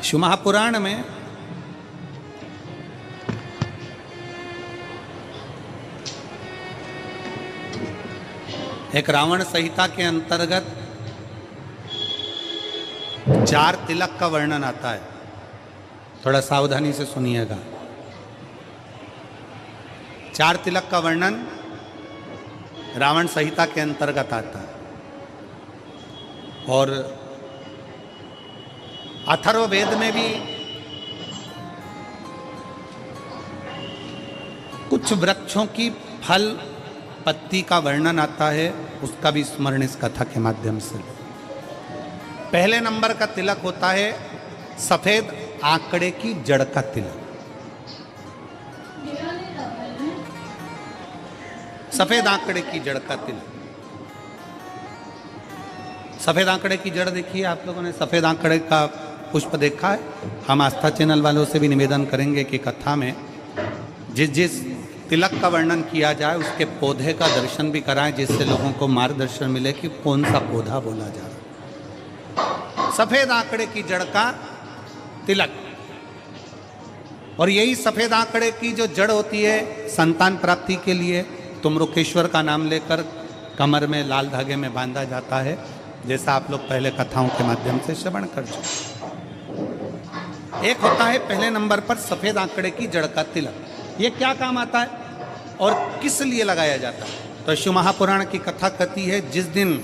शिव महापुराण में एक रावण संहिता के अंतर्गत 4 तिलक का वर्णन आता है। थोड़ा सावधानी से सुनिएगा। 4 तिलक का वर्णन रावण संहिता के अंतर्गत आता है और अथर्ववेद में भी कुछ वृक्षों की फल पत्ती का वर्णन आता है, उसका भी स्मरण इस कथा के माध्यम से। पहले नंबर का तिलक होता है सफेद आंकड़े की जड़ का तिलक। सफेद आंकड़े की जड़ का तिलक। सफेद आंकड़े की जड़ देखिए, आप लोगों ने सफेद आंकड़े का पुष्प देखा है? हम आस्था चैनल वालों से भी निवेदन करेंगे कि कथा में जिस तिलक का वर्णन किया जाए उसके पौधे का दर्शन भी कराएं, जिससे लोगों को मार्गदर्शन मिले कि कौन सा पौधा बोला जा रहा है। सफेद आंकड़े की जड़ का तिलक। और यही सफेद आंकड़े की जो जड़ होती है संतान प्राप्ति के लिए तुम रुकेश्वर का नाम लेकर कमर में लाल धागे में बांधा जाता है, जैसा आप लोग पहले कथाओं के माध्यम से श्रवण कर चुके। एक होता है पहले नंबर पर सफेद आंकड़े की जड़ का तिलक। ये क्या काम आता है और किस लिए लगाया जाता है? तो शिव महापुराण की कथा कहती है, जिस दिन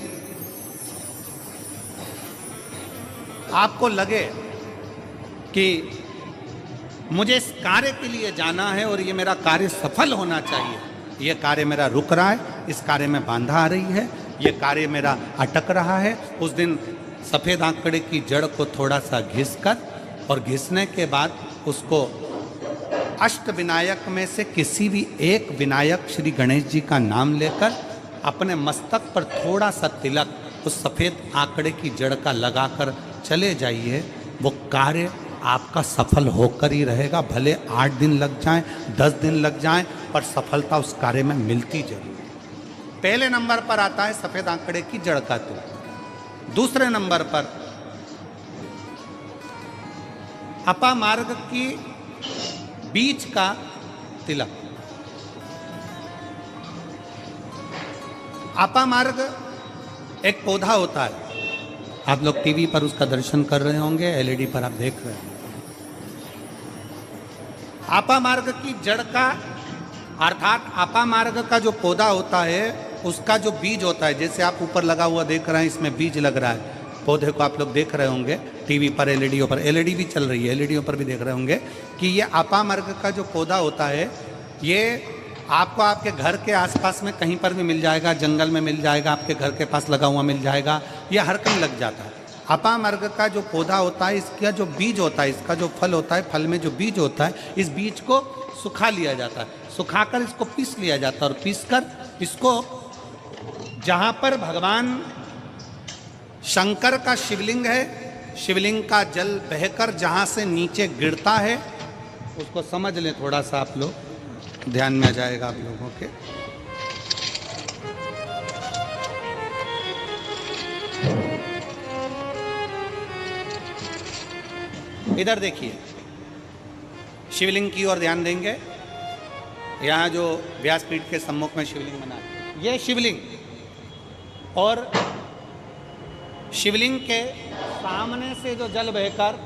आपको लगे कि मुझे इस कार्य के लिए जाना है और ये मेरा कार्य सफल होना चाहिए, ये कार्य मेरा रुक रहा है, इस कार्य में बाधा आ रही है, ये कार्य मेरा अटक रहा है, उस दिन सफ़ेद आंकड़े की जड़ को थोड़ा सा घिस कर और घिसने के बाद उसको अष्ट विनायक में से किसी भी एक विनायक श्री गणेश जी का नाम लेकर अपने मस्तक पर थोड़ा सा तिलक उस सफ़ेद आंकड़े की जड़ का लगाकर चले जाइए। वो कार्य आपका सफल होकर ही रहेगा, भले 8 दिन लग जाएं, 10 दिन लग जाएं, पर सफलता उस कार्य में मिलती जरूर। पहले नंबर पर आता है सफ़ेद आंकड़े की जड़ का तिलक। दूसरे नंबर पर अपामार्ग की बीज का तिलक। अपामार्ग एक पौधा होता है, आप लोग टीवी पर उसका दर्शन कर रहे होंगे, एलईडी पर आप देख रहे हैं। अपामार्ग की जड़ का अर्थात अपामार्ग का जो पौधा होता है उसका जो बीज होता है, जैसे आप ऊपर लगा हुआ देख रहे हैं, इसमें बीज लग रहा है, पौधे को आप लोग देख रहे होंगे टीवी पर, एलईडीओ पर, एलईडी भी चल रही है, एलईडीओ पर भी देख रहे होंगे कि ये अपामार्ग का जो पौधा होता है ये आपको आपके घर के आसपास में कहीं पर भी मिल जाएगा, जंगल में मिल जाएगा, आपके घर के पास लगा हुआ मिल जाएगा, ये हर कहीं लग जाता है। अपामार्ग का जो पौधा होता है, इसका जो बीज होता है, इसका जो फल होता है, फल में जो बीज होता है, इस बीज को सुखा लिया जाता है, सुखाकर इसको पीस लिया जाता है और पीसकर इसको जहाँ पर भगवान शंकर का शिवलिंग है, शिवलिंग का जल बहकर जहाँ से नीचे गिरता है, उसको समझ लें, थोड़ा सा आप लोग ध्यान में आ जाएगा आप लोगों के। इधर देखिए, शिवलिंग की ओर ध्यान देंगे। यहाँ जो व्यासपीठ के सम्मुख में शिवलिंग बना है, ये शिवलिंग, और शिवलिंग के सामने से जो जल बहकर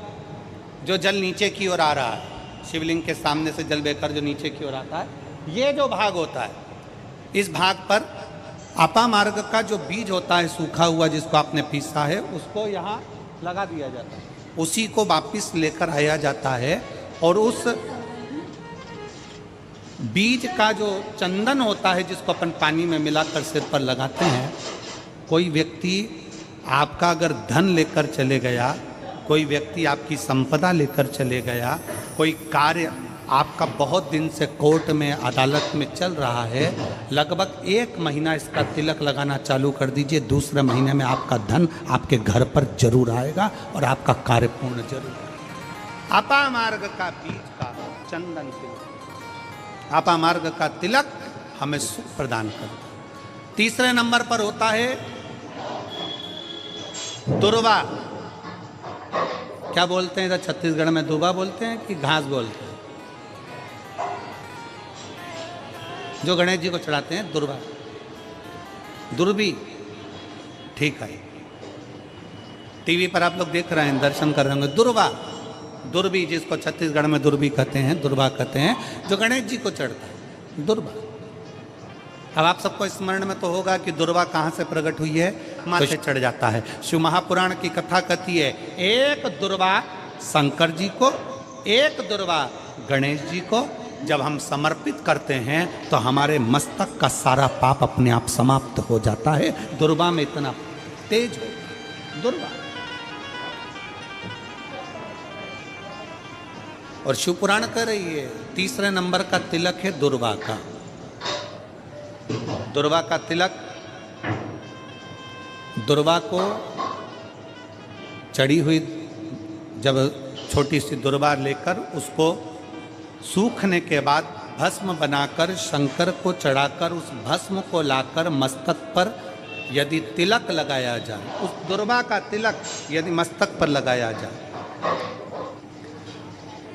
जो जल नीचे की ओर आ रहा है, शिवलिंग के सामने से जल बहकर जो नीचे की ओर आता है, ये जो भाग होता है, इस भाग पर अपामार्ग का जो बीज होता है सूखा हुआ, जिसको आपने पीसा है, उसको यहाँ लगा दिया जाता है, उसी को वापिस लेकर आया जाता है और उस बीज का जो चंदन होता है, जिसको अपन पानी में मिलाकर सिर पर लगाते हैं, कोई व्यक्ति आपका अगर धन लेकर चले गया, कोई व्यक्ति आपकी संपदा लेकर चले गया, कोई कार्य आपका बहुत दिन से कोर्ट में, अदालत में चल रहा है, लगभग 1 महीना इसका तिलक लगाना चालू कर दीजिए, दूसरे महीने में आपका धन आपके घर पर जरूर आएगा और आपका कार्य पूर्ण जरूर होगा। अपामार्ग का बीज का चंदन तिलक, अपामार्ग का तिलक हमें सुख प्रदान करता है। तीसरे नंबर पर होता है दुर्वा क्या बोलते हैं इधर छत्तीसगढ़ में, दुबा बोलते हैं कि घास बोलते हैं? जो गणेश जी को चढ़ाते हैं दुर्वा, दुर्बी, ठीक है। टीवी पर आप लोग देख रहे हैं, दर्शन कर रहे होंगे, दुर्वा, दुर्बी, जिसको छत्तीसगढ़ में दुर्बी कहते हैं, दुर्वा कहते हैं, जो गणेश जी को चढ़ता है, दुर्वा। अब आप सबको स्मरण में तो होगा कि दुर्वा कहाँ से प्रकट हुई है, माथे चढ़ जाता है। शिव महापुराण की कथा कहती है, एक दुर्वा शंकर जी को, एक दुर्वा गणेश जी को जब हम समर्पित करते हैं तो हमारे मस्तक का सारा पाप अपने आप समाप्त हो जाता है। दुर्वा में इतना तेज हो, दुर्वा। और शिव पुराण कह रही है, तीसरे नंबर का तिलक है दुर्वा का। दुर्वा का तिलक, दुर्वा को चढ़ी हुई जब छोटी सी दुर्वा लेकर उसको सूखने के बाद भस्म बनाकर शंकर को चढ़ाकर उस भस्म को लाकर मस्तक पर यदि तिलक लगाया जाए, उस दुर्वा का तिलक यदि मस्तक पर लगाया जाए,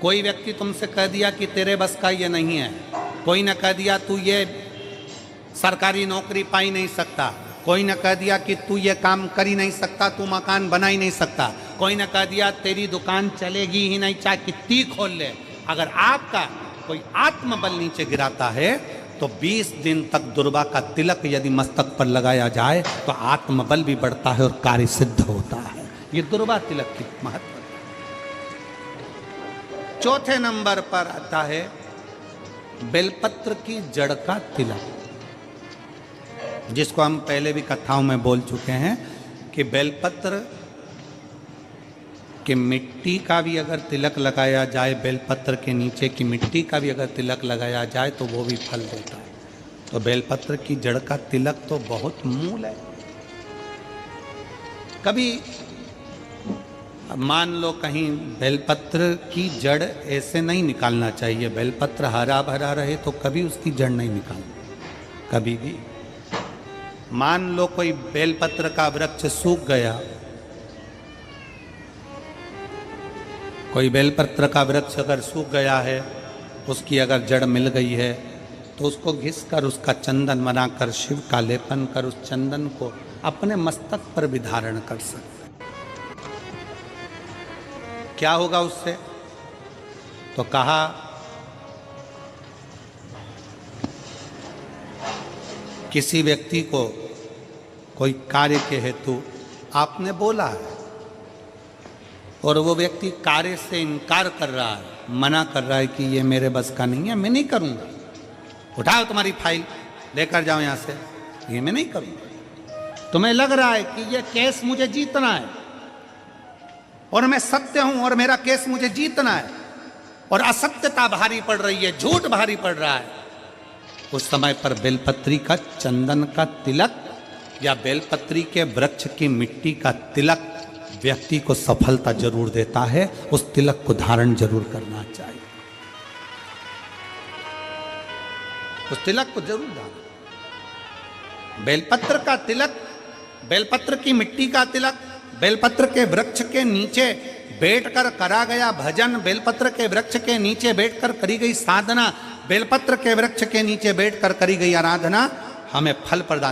कोई व्यक्ति तुमसे कह दिया कि तेरे बस का ये नहीं है, कोई ने कह दिया तू ये सरकारी नौकरी पा ही नहीं सकता, कोई ने कह दिया कि तू ये काम कर ही नहीं सकता, तू मकान बना ही नहीं सकता, कोई ने कह दिया तेरी दुकान चलेगी ही नहीं चाहे कितनी खोल ले, अगर आपका कोई आत्मबल नीचे गिराता है तो 20 दिन तक दुर्वा का तिलक यदि मस्तक पर लगाया जाए तो आत्मबल भी बढ़ता है और कार्य सिद्ध होता है। ये दुर्वा तिलक की महत्व। चौथे नंबर पर आता है बेलपत्र की जड़ का तिलक, जिसको हम पहले भी कथाओं में बोल चुके हैं कि बेलपत्र कि मिट्टी का भी अगर तिलक लगाया जाए, बेलपत्र के नीचे की मिट्टी का भी अगर तिलक लगाया जाए तो वो भी फल देता है। तो बेलपत्र की जड़ का तिलक तो बहुत मूल है। कभी मान लो कहीं बेलपत्र की जड़ ऐसे नहीं निकालना चाहिए, बेलपत्र हरा भरा रहे तो कभी उसकी जड़ नहीं निकालना, कभी भी। मान लो कोई बेलपत्र का वृक्ष सूख गया, कोई बेलपत्र का वृक्ष अगर सूख गया है, उसकी अगर जड़ मिल गई है तो उसको घिस कर उसका चंदन बनाकर शिव का लेपन कर उस चंदन को अपने मस्तक पर भी धारण कर सकते। क्या होगा उससे? तो कहा किसी व्यक्ति को कोई कार्य के हेतु आपने बोला है और वो व्यक्ति कार्य से इनकार कर रहा है, मना कर रहा है कि ये मेरे बस का नहीं है, मैं नहीं करूँगा, उठाओ तुम्हारी फाइल लेकर जाओ यहाँ से, ये मैं नहीं करूँगा। तुम्हें लग रहा है कि ये केस मुझे जीतना है और मैं सत्य हूँ और मेरा केस मुझे जीतना है और असत्यता भारी पड़ रही है, झूठ भारी पड़ रहा है, उस समय पर बेलपत्री का चंदन का तिलक या बेलपत्री के वृक्ष की मिट्टी का तिलक व्यक्ति को सफलता जरूर देता है। उस तिलक को धारण जरूर करना चाहिए, उस तिलक को जरूर धारण। बेलपत्र का तिलक, बेलपत्र की मिट्टी का तिलक, बेलपत्र के वृक्ष के नीचे बैठकर करा गया भजन, बेलपत्र के वृक्ष के नीचे बैठकर करी गई साधना, बेलपत्र के वृक्ष के नीचे बैठकर करी गई आराधना हमें फल प्रदान